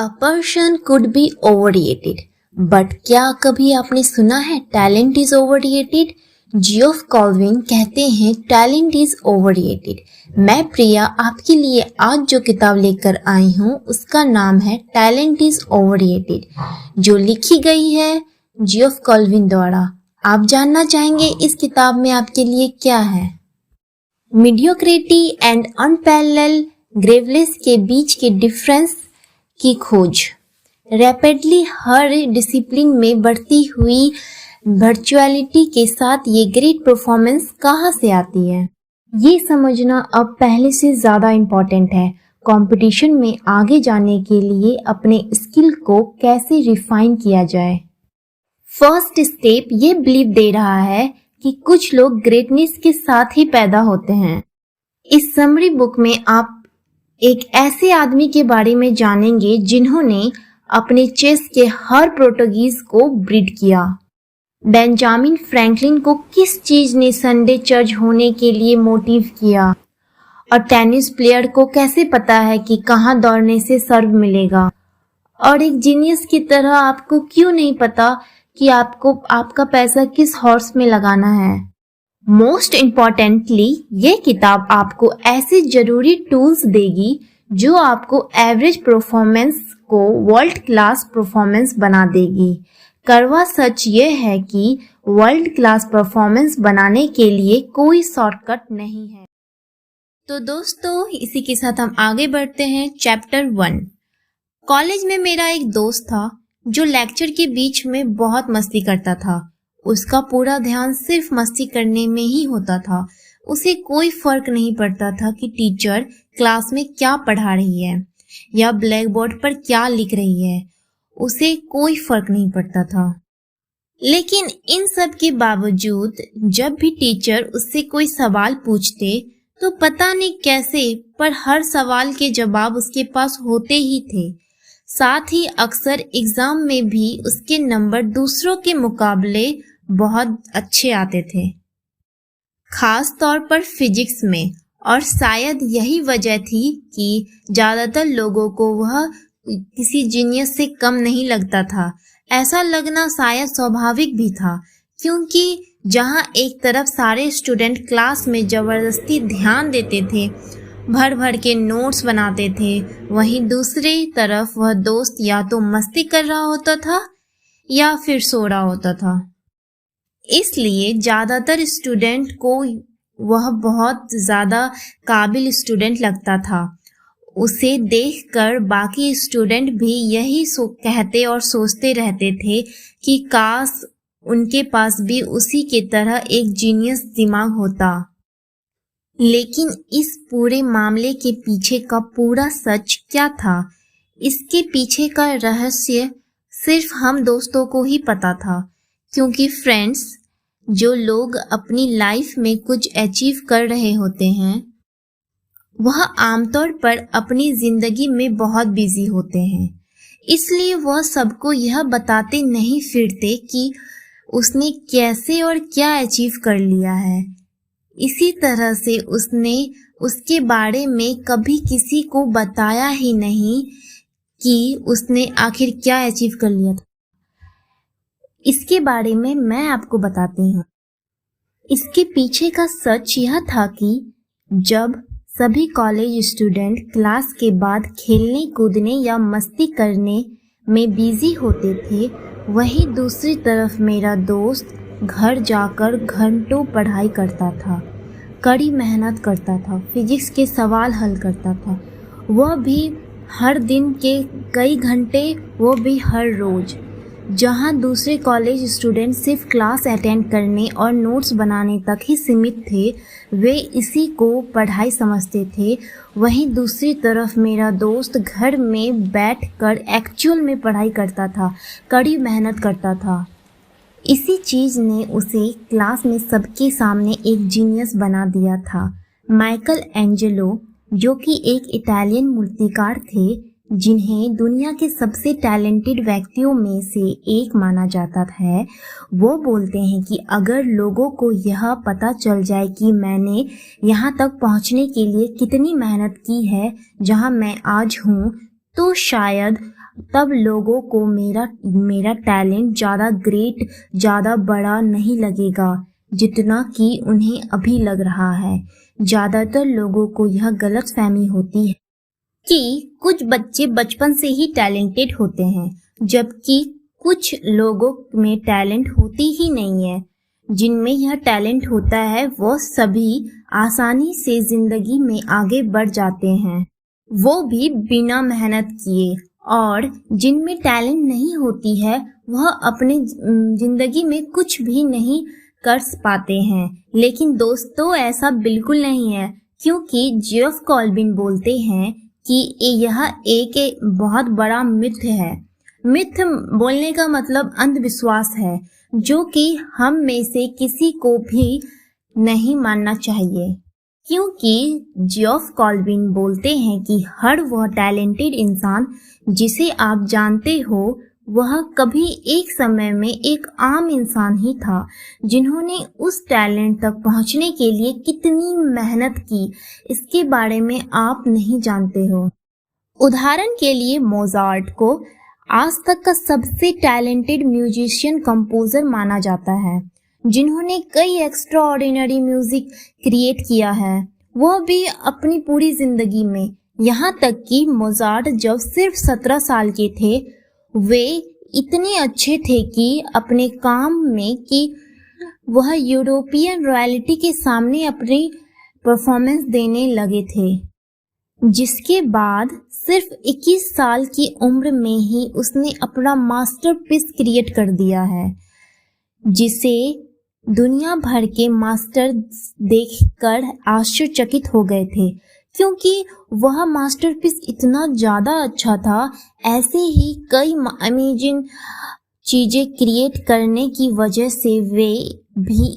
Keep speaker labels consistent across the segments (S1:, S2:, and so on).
S1: A person could be overrated, but क्या कभी आपने सुना है talent is overrated? Geoff Colvin कहते हैं टैलेंट इज ओवररेटेड। मैं प्रिया आपके लिए आज जो किताब लेकर आई हूँ उसका नाम है टैलेंट इज ओवररेटेड, जो लिखी गई है जियोफ कॉल्विन द्वारा। आप जानना चाहेंगे इस किताब में आपके लिए क्या है? मीडियोक्रिटी एंड अनपैरेलल्ड ग्रेवनेस के बीच के डिफरेंस की खोज। रैपिडली हर डिसिप्लिन में बढ़ती हुई वर्चुअलिटी के साथ ये ग्रेट परफॉर्मेंस कहाँ से आती है, ये समझना अब पहले से ज़्यादा इम्पोर्टेंट है। कंपटीशन में आगे जाने के लिए अपने स्किल को कैसे रिफाइन किया जाए। फर्स्ट स्टेप ये बिलीव दे रहा है कि कुछ लोग ग्रेटनेस के साथ ही पैदा होते हैं। इस समरी बुक में आप एक ऐसे आदमी के बारे में जानेंगे जिन्होंने अपने चेस के हर प्रोटोगीज को ब्रीड किया। बेंजामिन फ्रैंकलिन को किस चीज ने संडे चर्च होने के लिए मोटिव किया, और टेनिस प्लेयर को कैसे पता है कि कहाँ दौड़ने से सर्व मिलेगा, और एक जीनियस की तरह आपको क्यों नहीं पता कि आपको आपका पैसा किस हॉर्स में लगाना है। मोस्ट इम्पॉर्टेंटली ये किताब आपको ऐसे जरूरी टूल्स देगी जो आपको एवरेज परफॉर्मेंस को वर्ल्ड क्लास परफॉर्मेंस बना देगी। कड़वा सच ये है कि वर्ल्ड क्लास परफॉर्मेंस बनाने के लिए कोई शॉर्टकट नहीं है। तो दोस्तों, इसी के साथ हम आगे बढ़ते हैं। चैप्टर 1। कॉलेज में मेरा एक दोस्त था जो लेक्चर के बीच में बहुत मस्ती करता था। उसका पूरा ध्यान सिर्फ मस्ती करने में ही होता था। उसे कोई फर्क नहीं पड़ता था कि टीचर क्लास में क्या पढ़ा रही है या ब्लैक बोर्ड पर क्या लिख रही है, उसे कोई फर्क नहीं पड़ता था। लेकिन इन सब के बावजूद जब भी टीचर उससे कोई सवाल पूछते तो पता नहीं कैसे पर हर सवाल के जवाब उसके पास होते ही थे। साथ ही अक्सर एग्जाम में भी उसके नंबर दूसरों के मुकाबले बहुत अच्छे आते थे, खास तौर पर फिजिक्स में। और शायद यही वजह थी कि ज्यादातर लोगों को वह किसी जीनियस से कम नहीं लगता था। ऐसा लगना शायद स्वाभाविक भी था, क्योंकि जहां एक तरफ सारे स्टूडेंट क्लास में जबरदस्ती ध्यान देते थे, भर भर के नोट्स बनाते थे, वहीं दूसरी तरफ वह दोस्त या तो मस्ती कर रहा होता था या फिर सो रहा होता था। इसलिए ज्यादातर स्टूडेंट को वह बहुत ज्यादा काबिल स्टूडेंट लगता था। उसे देखकर बाकी स्टूडेंट भी यही कहते और सोचते रहते थे कि काश उनके पास भी उसी के तरह एक जीनियस दिमाग होता। लेकिन इस पूरे मामले के पीछे का पूरा सच क्या था, इसके पीछे का रहस्य सिर्फ हम दोस्तों को ही पता था। क्योंकि फ्रेंड्स, जो लोग अपनी लाइफ में कुछ अचीव कर रहे होते हैं वह आमतौर पर अपनी जिंदगी में बहुत बिजी होते हैं, इसलिए वह सबको यह बताते नहीं फिरते कि उसने कैसे और क्या अचीव कर लिया है। इसी तरह से उसने उसके बारे में कभी किसी को बताया ही नहीं कि उसने आखिर क्या अचीव कर लिया था। इसके बारे में मैं आपको बताती हूँ। इसके पीछे का सच यह था कि जब सभी कॉलेज स्टूडेंट क्लास के बाद खेलने कूदने या मस्ती करने में बिजी होते थे, वहीं दूसरी तरफ मेरा दोस्त घर जाकर घंटों पढ़ाई करता था, कड़ी मेहनत करता था, फिजिक्स के सवाल हल करता था। वह भी हर दिन के कई घंटे, वो भी हर रोज। जहां दूसरे कॉलेज स्टूडेंट सिर्फ क्लास अटेंड करने और नोट्स बनाने तक ही सीमित थे, वे इसी को पढ़ाई समझते थे, वहीं दूसरी तरफ मेरा दोस्त घर में बैठकर एक्चुअल में पढ़ाई करता था, कड़ी मेहनत करता था। इसी चीज़ ने उसे क्लास में सबके सामने एक जीनियस बना दिया था। माइकल एंजेलो, जो कि एक इटालियन मूर्तिकार थे, जिन्हें दुनिया के सबसे टैलेंटेड व्यक्तियों में से एक माना जाता है, वो बोलते हैं कि अगर लोगों को यह पता चल जाए कि मैंने यहाँ तक पहुँचने के लिए कितनी मेहनत की है जहाँ मैं आज हूँ, तो शायद तब लोगों को मेरा टैलेंट ज़्यादा ग्रेट, ज़्यादा बड़ा नहीं लगेगा जितना कि उन्हें अभी लग रहा है। ज़्यादातर लोगों को यह गलतफहमी होती है कि कुछ बच्चे बचपन से ही टैलेंटेड होते हैं, जबकि कुछ लोगों में टैलेंट होती ही नहीं है। जिनमें यह टैलेंट होता है वो सभी आसानी से जिंदगी में आगे बढ़ जाते हैं, वो भी बिना मेहनत किए। और जिनमें टैलेंट नहीं होती है वह अपने जिंदगी में कुछ भी नहीं कर पाते हैं। लेकिन दोस्तों, ऐसा बिल्कुल नहीं है, क्योंकि जियोफ कॉल्विन बोलते हैं कि यह एक बहुत बड़ा मिथ है। मिथ बोलने का मतलब अंधविश्वास है, जो कि हम में से किसी को भी नहीं मानना चाहिए। क्योंकि जियोफ कॉल्विन बोलते हैं कि हर वह टैलेंटेड इंसान जिसे आप जानते हो वह कभी एक समय में एक आम इंसान ही था, जिन्होंने उस टैलेंट तक पहुंचने के लिए कितनी मेहनत की इसके बारे में आप नहीं जानते हो। उदाहरण के लिए मोजार्ट को आज तक का सबसे टैलेंटेड म्यूजिशियन कंपोजर माना जाता है, जिन्होंने कई एक्स्ट्रा ऑर्डिनरी म्यूजिक क्रिएट किया है, वह भी अपनी पूरी जिंदगी में। यहाँ तक कि मोजार्ट जब सिर्फ 17 साल के थे, वे इतने अच्छे थे कि अपने काम में कि वह यूरोपियन रॉयल्टी के सामने अपनी परफॉर्मेंस देने लगे थे, जिसके बाद सिर्फ 21 साल की उम्र में ही उसने अपना मास्टरपीस क्रिएट कर दिया है, जिसे दुनिया भर के मास्टर देखकर आश्चर्यचकित हो गए थे, क्योंकि वह मास्टरपीस इतना ज़्यादा अच्छा था। ऐसे ही कई अमेजिंग चीज़ें क्रिएट करने की वजह से वे भी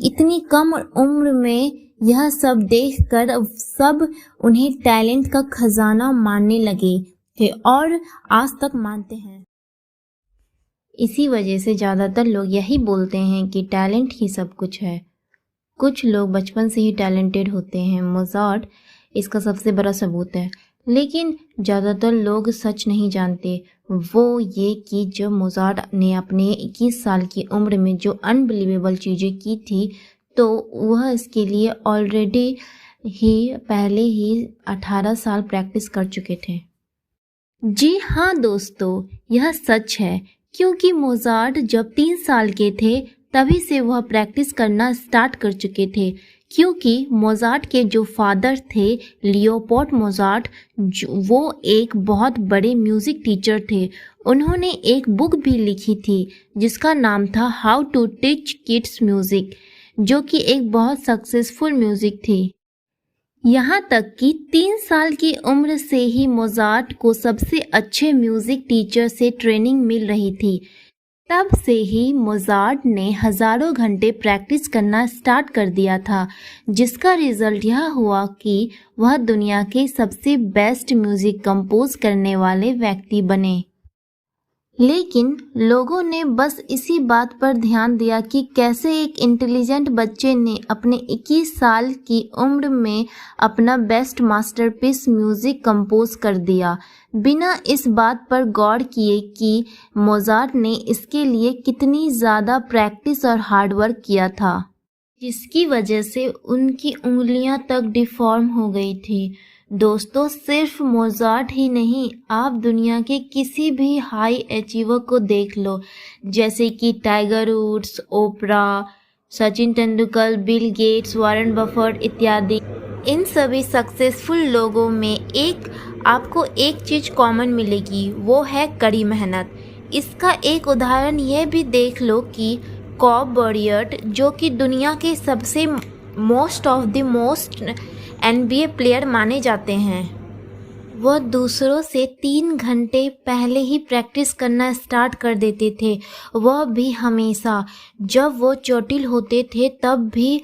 S1: इतनी कम उम्र में यह सब देखकर सब उन्हें टैलेंट का खजाना मानने लगे थे और आज तक मानते हैं। इसी वजह से ज़्यादातर लोग यही बोलते हैं कि टैलेंट ही सब कुछ है। कुछ लोग बचपन से ही टैलेंटेड होते हैं, मोजार्ट इसका सबसे बड़ा सबूत है। लेकिन ज़्यादातर लोग सच नहीं जानते, वो ये कि जब मोजार्ट ने अपने 21 साल की उम्र में जो अनबिलीवेबल चीज़ें की थी, तो वह इसके लिए ऑलरेडी पहले ही 18 साल प्रैक्टिस कर चुके थे। जी हाँ दोस्तों, यह सच है, क्योंकि मोजार्ट जब 3 साल के थे तभी से वह प्रैक्टिस करना स्टार्ट कर चुके थे। क्योंकि मोजार्ट के जो फादर थे लियोपोल्ड मोजार्ट, वो एक बहुत बड़े म्यूज़िक टीचर थे। उन्होंने एक बुक भी लिखी थी जिसका नाम था how to teach kids music, जो कि एक बहुत सक्सेसफुल म्यूज़िक थी। यहाँ तक कि 3 साल की उम्र से ही मोजार्ट को सबसे अच्छे म्यूज़िक टीचर से ट्रेनिंग मिल रही थी। तब से ही मोजार्ट ने हज़ारों घंटे प्रैक्टिस करना स्टार्ट कर दिया था, जिसका रिज़ल्ट यह हुआ कि वह दुनिया के सबसे बेस्ट म्यूज़िक कंपोज करने वाले व्यक्ति बने। लेकिन लोगों ने बस इसी बात पर ध्यान दिया कि कैसे एक इंटेलिजेंट बच्चे ने अपने 21 साल की उम्र में अपना बेस्ट मास्टरपीस म्यूज़िक कंपोज कर दिया, बिना इस बात पर गौर किए कि मोजार्ट ने इसके लिए कितनी ज़्यादा प्रैक्टिस और हार्डवर्क किया था, जिसकी वजह से उनकी उंगलियां तक डिफॉर्म हो गई थी। दोस्तों, सिर्फ मोजार्ट ही नहीं, आप दुनिया के किसी भी हाई अचीवर को देख लो, जैसे कि Tiger Woods, Oprah, Sachin Tendulkar, Bill Gates, Warren Buffett इत्यादि। इन सभी सक्सेसफुल लोगों में आपको एक चीज़ कॉमन मिलेगी, वो है कड़ी मेहनत। इसका एक उदाहरण यह भी देख लो कि कॉब ब्रायट, जो कि दुनिया के सबसे मोस्ट NBA प्लेयर माने जाते हैं, वह दूसरों से 3 घंटे पहले ही प्रैक्टिस करना स्टार्ट कर देते थे, वह भी हमेशा। जब वो चोटिल होते थे तब भी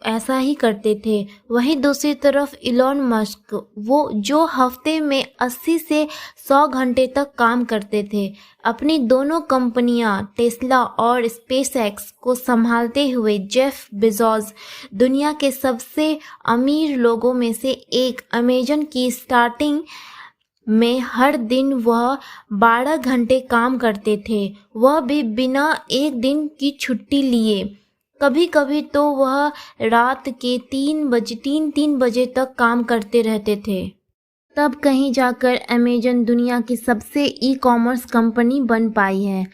S1: ऐसा ही करते थे। वहीं दूसरी तरफ इलॉन मस्क, वो जो हफ्ते में 80 से 100 घंटे तक काम करते थे, अपनी दोनों कंपनियां टेस्ला और स्पेसएक्स को संभालते हुए जेफ बेजोस, दुनिया के सबसे अमीर लोगों में से एक, अमेजन की स्टार्टिंग में हर दिन वह 12 घंटे काम करते थे, वह भी बिना एक दिन की छुट्टी लिए। कभी कभी तो वह रात के 3 बजे तक काम करते रहते थे। तब कहीं जाकर अमेजन दुनिया की सबसे ई कॉमर्स कंपनी बन पाई है।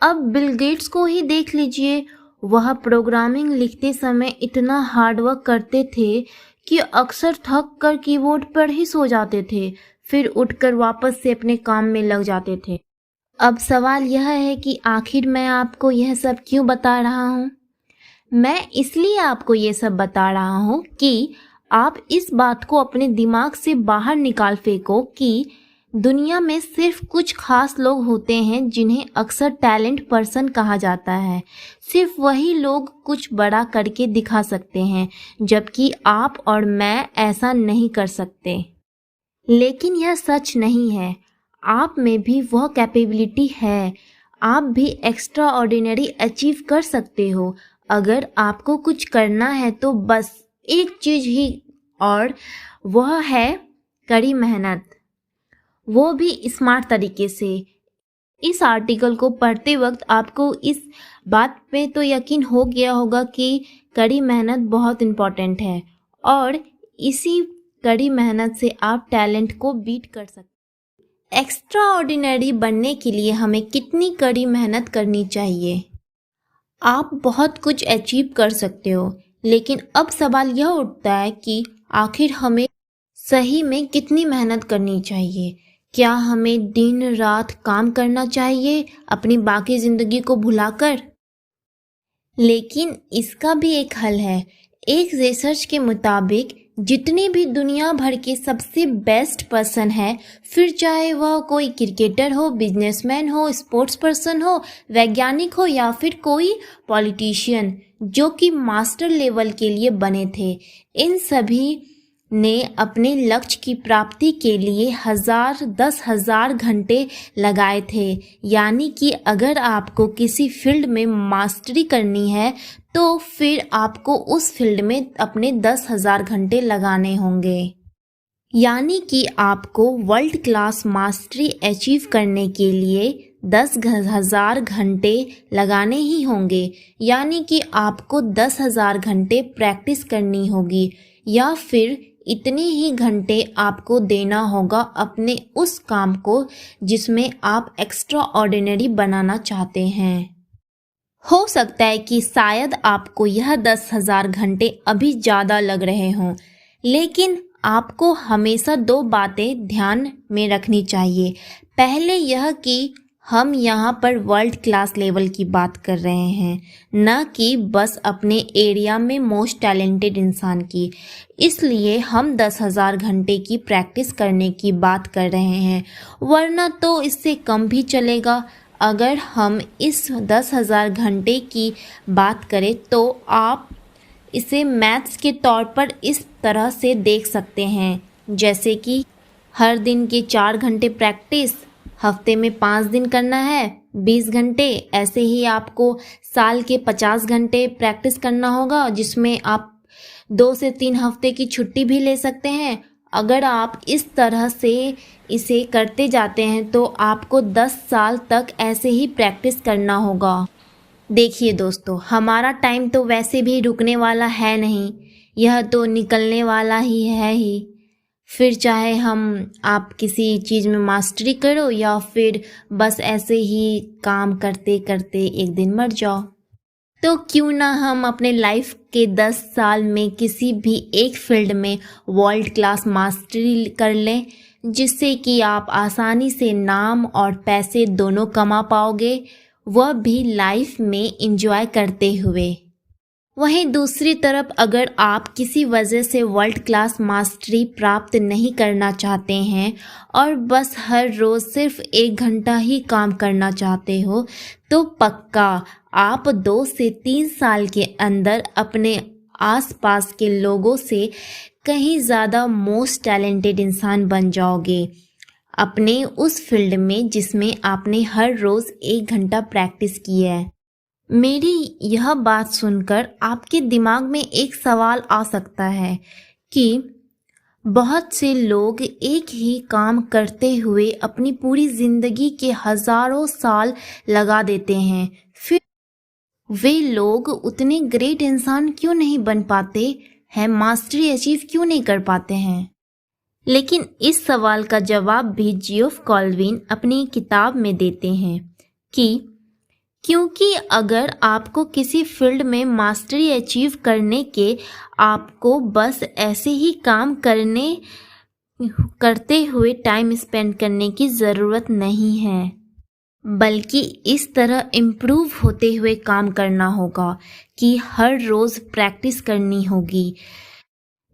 S1: अब बिल गेट्स को ही देख लीजिए, वह प्रोग्रामिंग लिखते समय इतना हार्डवर्क करते थे कि अक्सर थक कर कीबोर्ड पर ही सो जाते थे, फिर उठकर वापस से अपने काम में लग जाते थे। अब सवाल यह है कि आखिर मैं आपको यह सब क्यों बता रहा हूँ? मैं इसलिए आपको ये सब बता रहा हूँ कि आप इस बात को अपने दिमाग से बाहर निकाल फेंको कि दुनिया में सिर्फ कुछ खास लोग होते हैं जिन्हें अक्सर टैलेंट पर्सन कहा जाता है। सिर्फ वही लोग कुछ बड़ा करके दिखा सकते हैं, जबकि आप और मैं ऐसा नहीं कर सकते। लेकिन यह सच नहीं है। आप में भी वह कैपेबिलिटी है। आप भी एक्स्ट्रा ऑर्डिनरी अचीव कर सकते हो। अगर आपको कुछ करना है तो बस एक चीज ही, और वह है कड़ी मेहनत, वो भी स्मार्ट तरीके से। इस आर्टिकल को पढ़ते वक्त आपको इस बात पे तो यकीन हो गया होगा कि कड़ी मेहनत बहुत इम्पोर्टेंट है, और इसी कड़ी मेहनत से आप टैलेंट को बीट कर सकते। एक्स्ट्रा ऑर्डिनरी बनने के लिए हमें कितनी कड़ी मेहनत करनी चाहिए? आप बहुत कुछ अचीव कर सकते हो, लेकिन अब सवाल यह उठता है कि आखिर हमें सही में कितनी मेहनत करनी चाहिए? क्या हमें दिन रात काम करना चाहिए अपनी बाकी जिंदगी को भुलाकर? लेकिन इसका भी एक हल है। एक रिसर्च के मुताबिक जितने भी दुनिया भर के सबसे बेस्ट पर्सन है, फिर चाहे वह कोई क्रिकेटर हो, बिजनेसमैन हो, स्पोर्ट्स पर्सन हो, वैज्ञानिक हो या फिर कोई पॉलिटिशियन जो कि मास्टर लेवल के लिए बने थे, इन सभी ने अपने लक्ष्य की प्राप्ति के लिए 10,000 घंटे लगाए थे। यानी कि अगर आपको किसी फील्ड में मास्टरी करनी है तो फिर आपको उस फील्ड में अपने 10,000 घंटे लगाने होंगे। यानी कि आपको वर्ल्ड क्लास मास्टरी अचीव करने के लिए 10,000 घंटे लगाने ही होंगे। यानी कि आपको 10,000 घंटे प्रैक्टिस करनी होगी, या फिर इतने ही घंटे आपको देना होगा अपने उस काम को जिसमें आप एक्स्ट्रा ऑर्डिनरी बनाना चाहते हैं। हो सकता है कि शायद आपको यह 10,000 घंटे अभी ज़्यादा लग रहे हों, लेकिन आपको हमेशा 2 बातें ध्यान में रखनी चाहिए। पहले यह कि हम यहाँ पर वर्ल्ड क्लास लेवल की बात कर रहे हैं, न कि बस अपने एरिया में मोस्ट टैलेंटेड इंसान की। इसलिए हम 10,000 घंटे की प्रैक्टिस करने की बात कर रहे हैं, वरना तो इससे कम भी चलेगा। अगर हम इस 10,000 घंटे की बात करें तो आप इसे मैथ्स के तौर पर इस तरह से देख सकते हैं, जैसे कि हर दिन के 4 घंटे प्रैक्टिस, हफ्ते में 5 दिन करना है 20 घंटे। ऐसे ही आपको साल के 50 घंटे प्रैक्टिस करना होगा, जिसमें आप 2 से 3 हफ्ते की छुट्टी भी ले सकते हैं। अगर आप इस तरह से इसे करते जाते हैं तो आपको 10 साल तक ऐसे ही प्रैक्टिस करना होगा। देखिए दोस्तों, हमारा टाइम तो वैसे भी रुकने वाला है नहीं, यह तो निकलने वाला ही है ही। फिर चाहे आप किसी चीज़ में मास्टरी करो या फिर बस ऐसे ही काम करते करते एक दिन मर जाओ। तो क्यों ना हम अपने लाइफ के 10 साल में किसी भी एक फील्ड में वर्ल्ड क्लास मास्टरी कर लें, जिससे कि आप आसानी से नाम और पैसे दोनों कमा पाओगे, वह भी लाइफ में एंजॉय करते हुए। वहीं दूसरी तरफ अगर आप किसी वजह से वर्ल्ड क्लास मास्टरी प्राप्त नहीं करना चाहते हैं और बस हर रोज़ सिर्फ 1 घंटा ही काम करना चाहते हो, तो पक्का आप 2 से 3 साल के अंदर अपने आसपास के लोगों से कहीं ज़्यादा मोस्ट टैलेंटेड इंसान बन जाओगे अपने उस फील्ड में जिसमें आपने हर रोज़ 1 घंटा प्रैक्टिस की है। मेरी यह बात सुनकर आपके दिमाग में एक सवाल आ सकता है कि बहुत से लोग एक ही काम करते हुए अपनी पूरी जिंदगी के हजारों साल लगा देते हैं, फिर वे लोग उतने ग्रेट इंसान क्यों नहीं बन पाते हैं, मास्टरी अचीव क्यों नहीं कर पाते हैं। लेकिन इस सवाल का जवाब भी जियोफ कॉल्विन अपनी किताब में देते हैं कि क्योंकि अगर आपको किसी फील्ड में मास्टरी अचीव करने के आपको बस ऐसे ही काम करते हुए टाइम स्पेंड करने की ज़रूरत नहीं है, बल्कि इस तरह इम्प्रूव होते हुए काम करना होगा कि हर रोज़ प्रैक्टिस करनी होगी,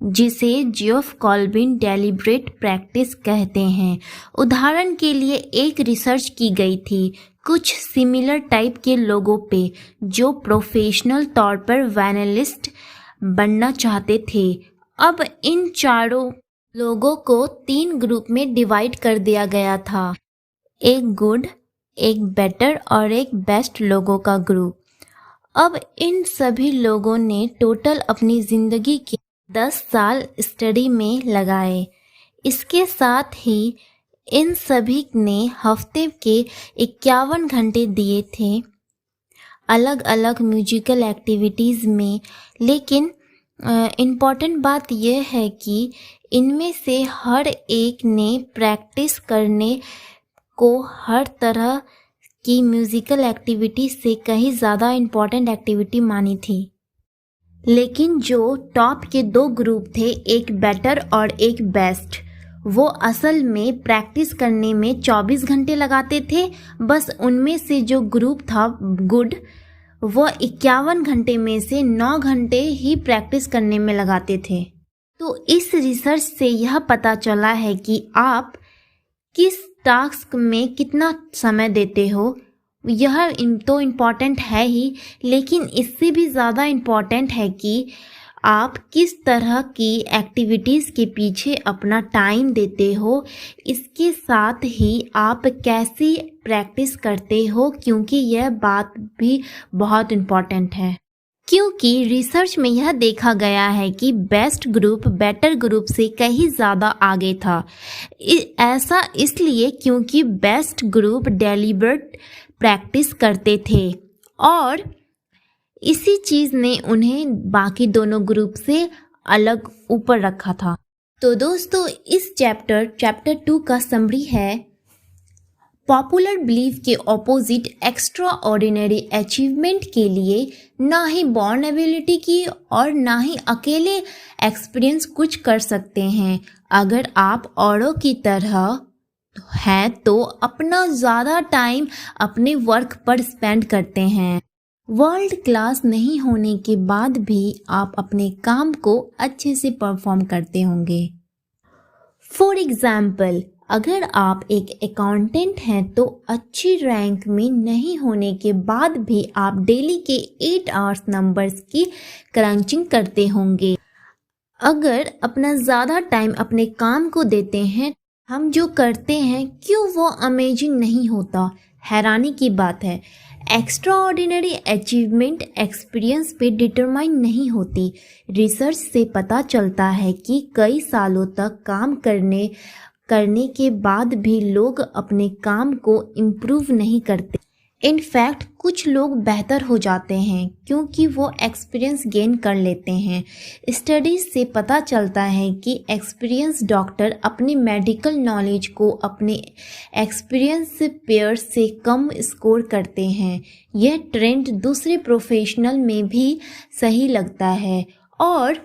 S1: जिसे जियोफ कॉल्विन डेलिब्रेट प्रैक्टिस कहते हैं। उदाहरण के लिए एक रिसर्च की गई थी कुछ सिमिलर टाइप के लोगों पे जो प्रोफेशनल तौर पर वैनलिस्ट बनना चाहते थे। अब इन चारों लोगों को 3 ग्रुप में डिवाइड कर दिया गया था, एक गुड, एक बेटर और एक बेस्ट लोगों का ग्रुप। अब इन सभी लोगों ने टोटल अपनी ज़िंदगी के 10 साल स्टडी में लगाए। इसके साथ ही इन सभी ने हफ्ते के 51 घंटे दिए थे अलग अलग म्यूजिकल एक्टिविटीज़ में। लेकिन इम्पॉर्टेंट बात यह है कि इनमें से हर एक ने प्रैक्टिस करने को हर तरह की म्यूजिकल एक्टिविटी से कहीं ज़्यादा इम्पॉर्टेंट एक्टिविटी मानी थी। लेकिन जो टॉप के 2 ग्रुप थे, एक बेटर और एक बेस्ट, वो असल में प्रैक्टिस करने में 24 घंटे लगाते थे। बस उनमें से जो ग्रुप था गुड, वो 51 घंटे में से 9 घंटे ही प्रैक्टिस करने में लगाते थे। तो इस रिसर्च से यह पता चला है कि आप किस टास्क में कितना समय देते हो, यह तो इम्पॉर्टेंट है ही, लेकिन इससे भी ज़्यादा इम्पॉर्टेंट है कि आप किस तरह की एक्टिविटीज़ के पीछे अपना टाइम देते हो। इसके साथ ही आप कैसी प्रैक्टिस करते हो, क्योंकि यह बात भी बहुत इम्पॉर्टेंट है। क्योंकि रिसर्च में यह देखा गया है कि बेस्ट ग्रुप बेटर ग्रुप से कहीं ज़्यादा आगे था। ऐसा इसलिए क्योंकि बेस्ट ग्रुप डेलिब्रेट प्रैक्टिस करते थे और इसी चीज़ ने उन्हें बाकी दोनों ग्रुप से अलग ऊपर रखा था। तो दोस्तों, इस चैप्टर 2 का समरी है पॉपुलर बिलीफ के ऑपोजिट एक्स्ट्रा ऑर्डिनरी अचीवमेंट के लिए ना ही बॉर्न एबिलिटी की और ना ही अकेले एक्सपीरियंस कुछ कर सकते हैं। अगर आप औरों की तरह हैं तो अपना ज़्यादा टाइम अपने वर्क पर स्पेंड करते हैं। वर्ल्ड क्लास नहीं होने के बाद भी आप अपने काम को अच्छे से परफॉर्म करते होंगे। फॉर एग्जाम्पल, अगर आप एक अकाउंटेंट हैं तो अच्छी रैंक में नहीं होने के बाद भी आप डेली के 8 आवर्स नंबर्स की क्रंचिंग करते होंगे। अगर अपना ज़्यादा टाइम अपने काम को देते हैं, हम जो करते हैं क्यों वो अमेजिंग नहीं होता? हैरानी की बात है। एक्स्ट्रा ऑर्डिनरी अचीवमेंट एक्सपीरियंस पे डिटरमाइन नहीं होती। रिसर्च से पता चलता है कि कई सालों तक काम करने के बाद भी लोग अपने काम को इम्प्रूव नहीं करते। इनफैक्ट कुछ लोग बेहतर हो जाते हैं क्योंकि वो एक्सपीरियंस गेन कर लेते हैं। स्टडीज से पता चलता है कि एक्सपीरियंस डॉक्टर अपनी मेडिकल नॉलेज को अपने एक्सपीरियंस पेयर से कम स्कोर करते हैं। यह ट्रेंड दूसरे प्रोफेशनल में भी सही लगता है और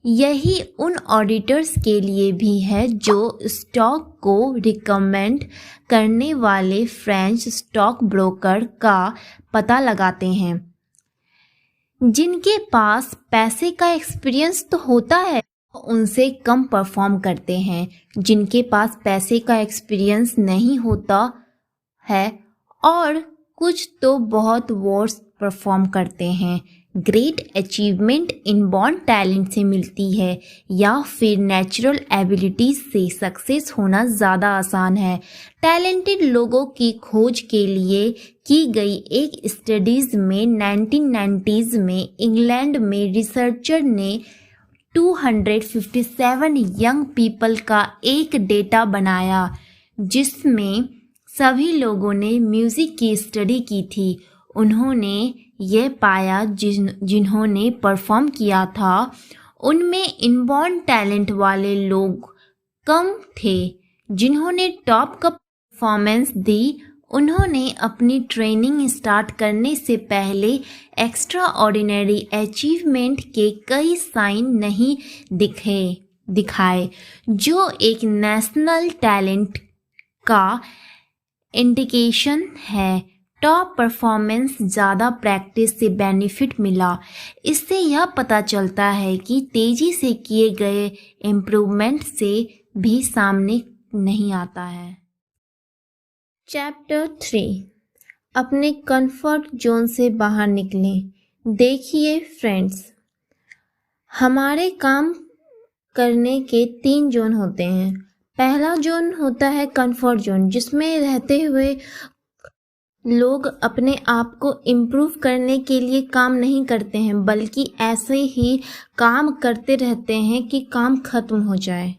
S1: यही उन ऑडिटर्स के लिए भी है जो स्टॉक को रिकमेंड करने वाले फ्रेंच स्टॉक ब्रोकर का पता लगाते हैं। जिनके पास पैसे का एक्सपीरियंस तो होता है, उनसे कम परफॉर्म करते हैं। जिनके पास पैसे का एक्सपीरियंस नहीं होता है और कुछ तो बहुत वर्स परफॉर्म करते हैं। ग्रेट अचीवमेंट इनबॉर्न टैलेंट से मिलती है या फिर नेचुरल एबिलिटीज से सक्सेस होना ज़्यादा आसान है। टैलेंटेड लोगों की खोज के लिए की गई एक स्टडीज़ में 1990s में इंग्लैंड में रिसर्चर ने 257 यंग पीपल का एक डेटा बनाया जिसमें सभी लोगों ने म्यूज़िक की स्टडी की थी। उन्होंने ये पाया जिन्होंने परफॉर्म किया था उनमें इनबॉर्न टैलेंट वाले लोग कम थे। जिन्होंने टॉप का परफॉर्मेंस दी उन्होंने अपनी ट्रेनिंग स्टार्ट करने से पहले एक्स्ट्रा ऑर्डिनरी अचीवमेंट के कई साइन नहीं दिखाए जो एक नेशनल टैलेंट का इंडिकेशन है। टॉप परफॉर्मेंस ज़्यादा प्रैक्टिस से बेनिफिट मिला। इससे यह पता चलता है कि तेज़ी से किए गए इम्प्रूवमेंट से भी सामने नहीं आता है। चैप्टर 3, अपने कंफर्ट जोन से बाहर निकलें। देखिए फ्रेंड्स, हमारे काम करने के 3 जोन होते हैं। पहला जोन होता है कंफर्ट जोन, जिसमें रहते हुए लोग अपने आप को इम्प्रूव करने के लिए काम नहीं करते हैं, बल्कि ऐसे ही काम करते रहते हैं कि काम खत्म हो जाए।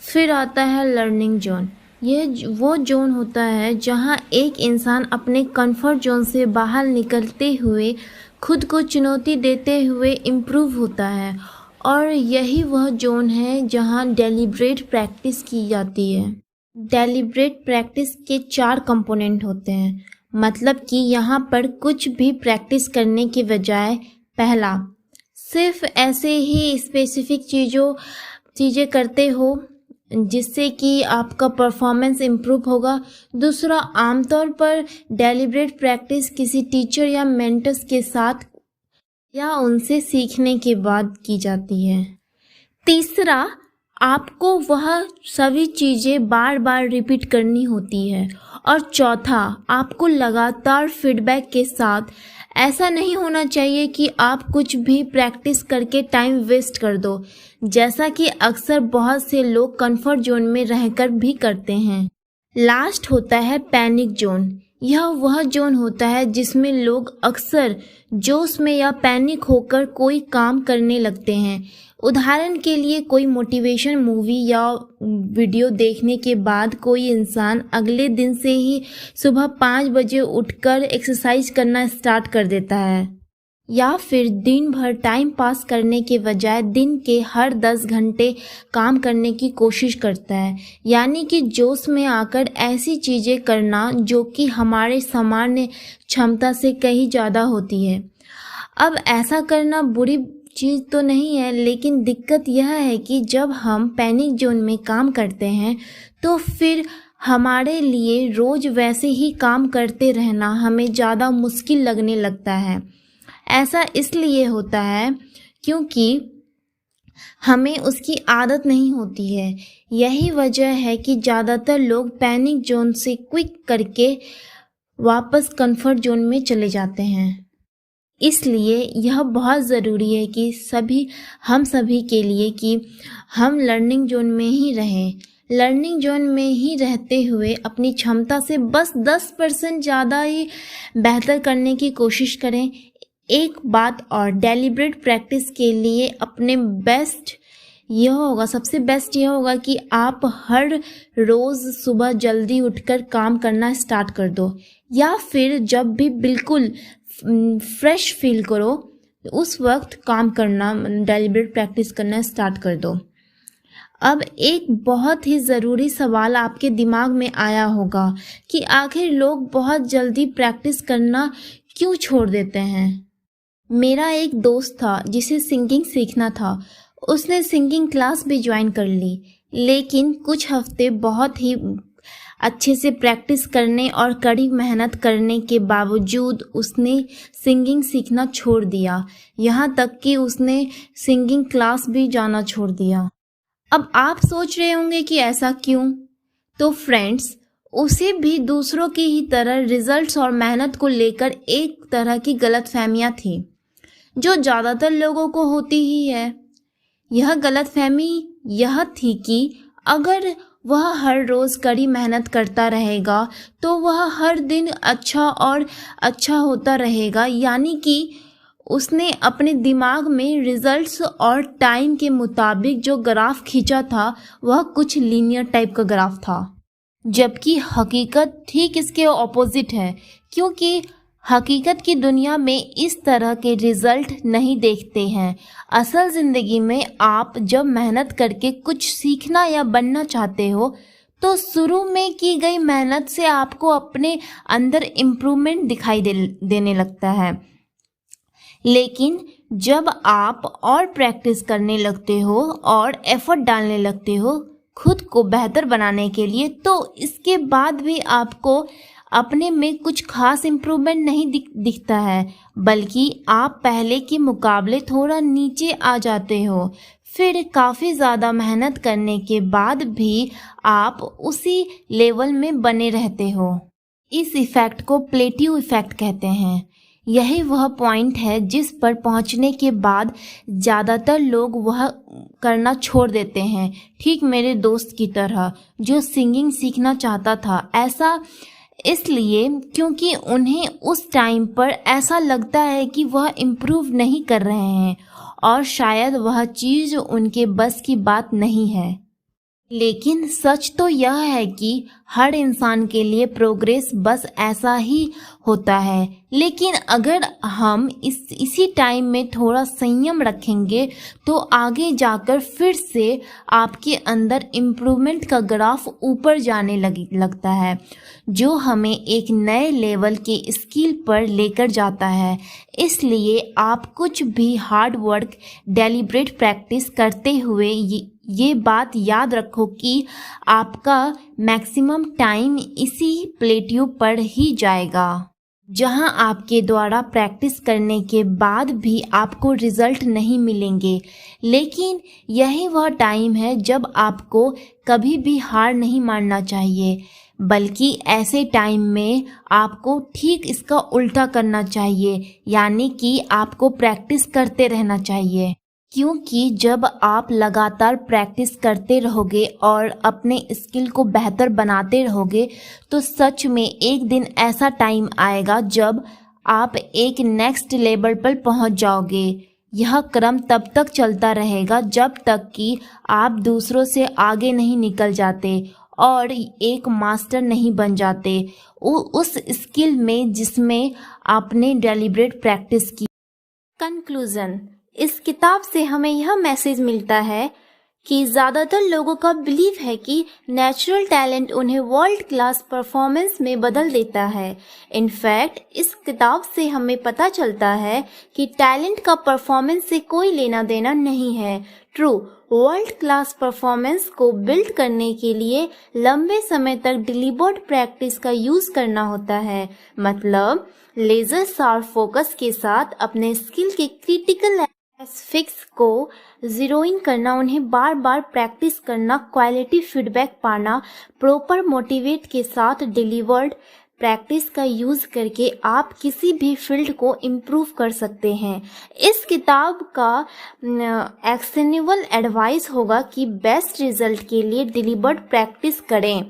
S1: फिर आता है लर्निंग जोन। यह वो जोन होता है जहां एक इंसान अपने कंफर्ट जोन से बाहर निकलते हुए खुद को चुनौती देते हुए इम्प्रूव होता है, और यही वह जोन है जहां डेलिब्रेट प्रैक्टिस की जाती है। डेलिब्रेट प्रैक्टिस के 4 कंपोनेंट होते हैं, मतलब कि यहाँ पर कुछ भी प्रैक्टिस करने के बजाय पहला, सिर्फ ऐसे ही स्पेसिफिक चीज़ें करते हो जिससे कि आपका परफॉर्मेंस इम्प्रूव होगा। दूसरा, आमतौर पर डेलिब्रेट प्रैक्टिस किसी टीचर या मेंटर्स के साथ या उनसे सीखने के बाद की जाती है। तीसरा, आपको वह सभी चीज़ें बार बार रिपीट करनी होती है। और चौथा, आपको लगातार फीडबैक के साथ। ऐसा नहीं होना चाहिए कि आप कुछ भी प्रैक्टिस करके टाइम वेस्ट कर दो, जैसा कि अक्सर बहुत से लोग कंफर्ट जोन में रहकर भी करते हैं। लास्ट होता है पैनिक जोन। यह वह जोन होता है जिसमें लोग अक्सर जोश में या पैनिक होकर कोई काम करने लगते हैं। उदाहरण के लिए, कोई मोटिवेशन मूवी या वीडियो देखने के बाद कोई इंसान अगले दिन से ही सुबह 5 बजे उठकर एक्सरसाइज करना स्टार्ट कर देता है, या फिर दिन भर टाइम पास करने के बजाय दिन के हर 10 घंटे काम करने की कोशिश करता है। यानी कि जोश में आकर ऐसी चीज़ें करना जो कि हमारे सामान्य क्षमता से कहीं ज़्यादा होती है। अब ऐसा करना बुरी चीज़ तो नहीं है, लेकिन दिक्कत यह है कि जब हम पैनिक जोन में काम करते हैं तो फिर हमारे लिए रोज़ वैसे ही काम करते रहना हमें ज़्यादा मुश्किल लगने लगता है। ऐसा इसलिए होता है क्योंकि हमें उसकी आदत नहीं होती है। यही वजह है कि ज़्यादातर लोग पैनिक जोन से क्विक करके वापस कंफर्ट जोन में चले जाते हैं। इसलिए यह बहुत ज़रूरी है कि हम सभी के लिए कि हम लर्निंग जोन में ही रहें। लर्निंग जोन में ही रहते हुए अपनी क्षमता से बस 10% ज़्यादा ही बेहतर करने की कोशिश करें। एक बात और, डेलिब्रेट प्रैक्टिस के लिए सबसे बेस्ट यह होगा कि आप हर रोज़ सुबह जल्दी उठकर काम करना स्टार्ट कर दो, या फिर जब भी बिल्कुल फ्रेश फील करो उस वक्त काम करना, डेलिब्रेट प्रैक्टिस करना स्टार्ट कर दो। अब एक बहुत ही ज़रूरी सवाल आपके दिमाग में आया होगा कि आखिर लोग बहुत जल्दी प्रैक्टिस करना क्यों छोड़ देते हैं। मेरा एक दोस्त था जिसे सिंगिंग सीखना था। उसने सिंगिंग क्लास भी ज्वाइन कर ली, लेकिन कुछ हफ्ते बहुत ही अच्छे से प्रैक्टिस करने और कड़ी मेहनत करने के बावजूद उसने सिंगिंग सीखना छोड़ दिया। यहाँ तक कि उसने सिंगिंग क्लास भी जाना छोड़ दिया। अब आप सोच रहे होंगे कि ऐसा क्यों? तो फ्रेंड्स, उसे भी दूसरों की ही तरह रिजल्ट्स और मेहनत को लेकर एक तरह की गलतफहमियां थी, जो ज़्यादातर लोगों को होती ही है। यह गलतफहमी यह थी कि अगर वह हर रोज़ कड़ी मेहनत करता रहेगा तो वह हर दिन अच्छा और अच्छा होता रहेगा, यानी कि उसने अपने दिमाग में रिजल्ट्स और टाइम के मुताबिक जो ग्राफ खींचा था वह कुछ लीनियर टाइप का ग्राफ था, जबकि हकीकत ठीक इसके ऑपोजिट है, क्योंकि हकीकत की दुनिया में इस तरह के रिजल्ट नहीं देखते हैं। असल ज़िंदगी में आप जब मेहनत करके कुछ सीखना या बनना चाहते हो तो शुरू में की गई मेहनत से आपको अपने अंदर इम्प्रूवमेंट दिखाई देने लगता है, लेकिन जब आप और प्रैक्टिस करने लगते हो और एफर्ट डालने लगते हो खुद को बेहतर बनाने के लिए, तो इसके बाद भी आपको अपने में कुछ खास इम्प्रूवमेंट नहीं दिखता है, बल्कि आप पहले के मुकाबले थोड़ा नीचे आ जाते हो। फिर काफ़ी ज़्यादा मेहनत करने के बाद भी आप उसी लेवल में बने रहते हो। इस इफ़ेक्ट को प्लेट्यू इफ़ेक्ट कहते हैं। यही वह पॉइंट है जिस पर पहुंचने के बाद ज़्यादातर लोग वह करना छोड़ देते हैं, ठीक मेरे दोस्त की तरह जो सिंगिंग सीखना चाहता था। ऐसा इसलिए क्योंकि उन्हें उस टाइम पर ऐसा लगता है कि वह इम्प्रूव नहीं कर रहे हैं और शायद वह चीज़ उनके बस की बात नहीं है। लेकिन सच तो यह है कि हर इंसान के लिए प्रोग्रेस बस ऐसा ही होता है, लेकिन अगर हम इसी टाइम में थोड़ा संयम रखेंगे तो आगे जाकर फिर से आपके अंदर इम्प्रूवमेंट का ग्राफ ऊपर जाने लगता है, जो हमें एक नए लेवल के स्किल पर लेकर जाता है। इसलिए आप कुछ भी हार्ड वर्क, डेलिब्रेट प्रैक्टिस करते हुए ये बात याद रखो कि आपका मैक्सिमम टाइम इसी प्लेट्यू पर ही जाएगा, जहां आपके द्वारा प्रैक्टिस करने के बाद भी आपको रिजल्ट नहीं मिलेंगे। लेकिन यही वह टाइम है जब आपको कभी भी हार नहीं मानना चाहिए, बल्कि ऐसे टाइम में आपको ठीक इसका उल्टा करना चाहिए, यानी कि आपको प्रैक्टिस करते रहना चाहिए। क्योंकि जब आप लगातार प्रैक्टिस करते रहोगे और अपने स्किल को बेहतर बनाते रहोगे तो सच में एक दिन ऐसा टाइम आएगा जब आप एक नेक्स्ट लेवल पर पहुंच जाओगे। यह क्रम तब तक चलता रहेगा जब तक कि आप दूसरों से आगे नहीं निकल जाते और एक मास्टर नहीं बन जाते उस स्किल में जिसमें आपने डेलिब्रेट प्रैक्टिस की। कंक्लूजन, इस किताब से हमें यह मैसेज मिलता है कि ज़्यादातर लोगों का बिलीव है कि नेचुरल टैलेंट उन्हें वर्ल्ड क्लास परफॉर्मेंस में बदल देता है। इनफैक्ट इस किताब से हमें पता चलता है कि टैलेंट का परफॉर्मेंस से कोई लेना देना नहीं है। ट्रू वर्ल्ड क्लास परफॉर्मेंस को बिल्ड करने के लिए लंबे समय तक डिलीबर्ड प्रैक्टिस का यूज़ करना होता है, मतलब लेजर शार्प फोकस के साथ अपने स्किल के क्रिटिकल एस्पेक्ट्स को जीरो इन करना, उन्हें बार बार प्रैक्टिस करना, क्वालिटी फीडबैक पाना, प्रॉपर मोटिवेट के साथ डिलीवर्ड प्रैक्टिस का यूज़ करके आप किसी भी फील्ड को इम्प्रूव कर सकते हैं। इस किताब का एक्शनेबल एडवाइस होगा कि बेस्ट रिजल्ट के लिए डिलीवर्ड प्रैक्टिस करें।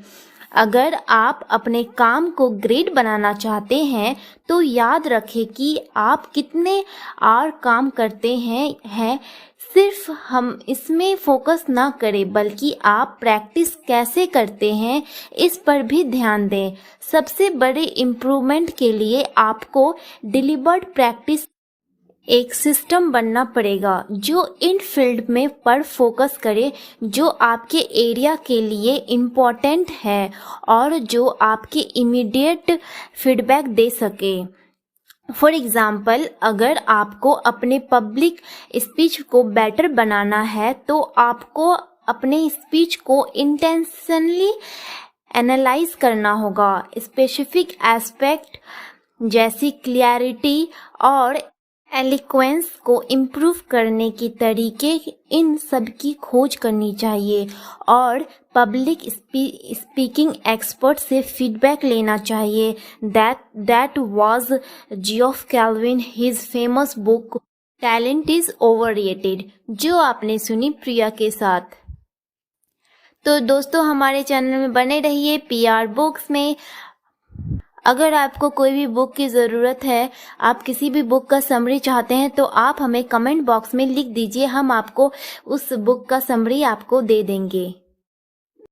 S1: अगर आप अपने काम को ग्रेट बनाना चाहते हैं तो याद रखें कि आप कितने आवर काम करते हैं सिर्फ हम इसमें फोकस ना करें, बल्कि आप प्रैक्टिस कैसे करते हैं इस पर भी ध्यान दें। सबसे बड़े इम्प्रूवमेंट के लिए आपको डिलीबर्ड प्रैक्टिस एक सिस्टम बनना पड़ेगा जो इन फील्ड में पर फोकस करे, जो आपके एरिया के लिए इम्पोर्टेंट है और जो आपके इमीडिएट फीडबैक दे सके। फॉर एग्ज़ाम्पल, अगर आपको अपने पब्लिक स्पीच को बेटर बनाना है तो आपको अपने स्पीच को इंटेंशनली एनालाइज करना होगा। स्पेसिफिक एस्पेक्ट जैसी क्लैरिटी और एलिक्वेंस को इम्प्रूव करने की तरीके, इन सब की खोज करनी चाहिए और पब्लिक स्पीकिंग एक्सपर्ट से फीडबैक लेना चाहिए। That was Geoff Colvin, his famous book talent is overrated, जो आपने सुनी प्रिया के साथ। तो दोस्तों हमारे चैनल में बने रहिए PR बुक्स में। अगर आपको कोई भी बुक की ज़रूरत है, आप किसी भी बुक का समरी चाहते हैं तो आप हमें कमेंट बॉक्स में लिख दीजिए, हम आपको उस बुक का समरी आपको दे देंगे।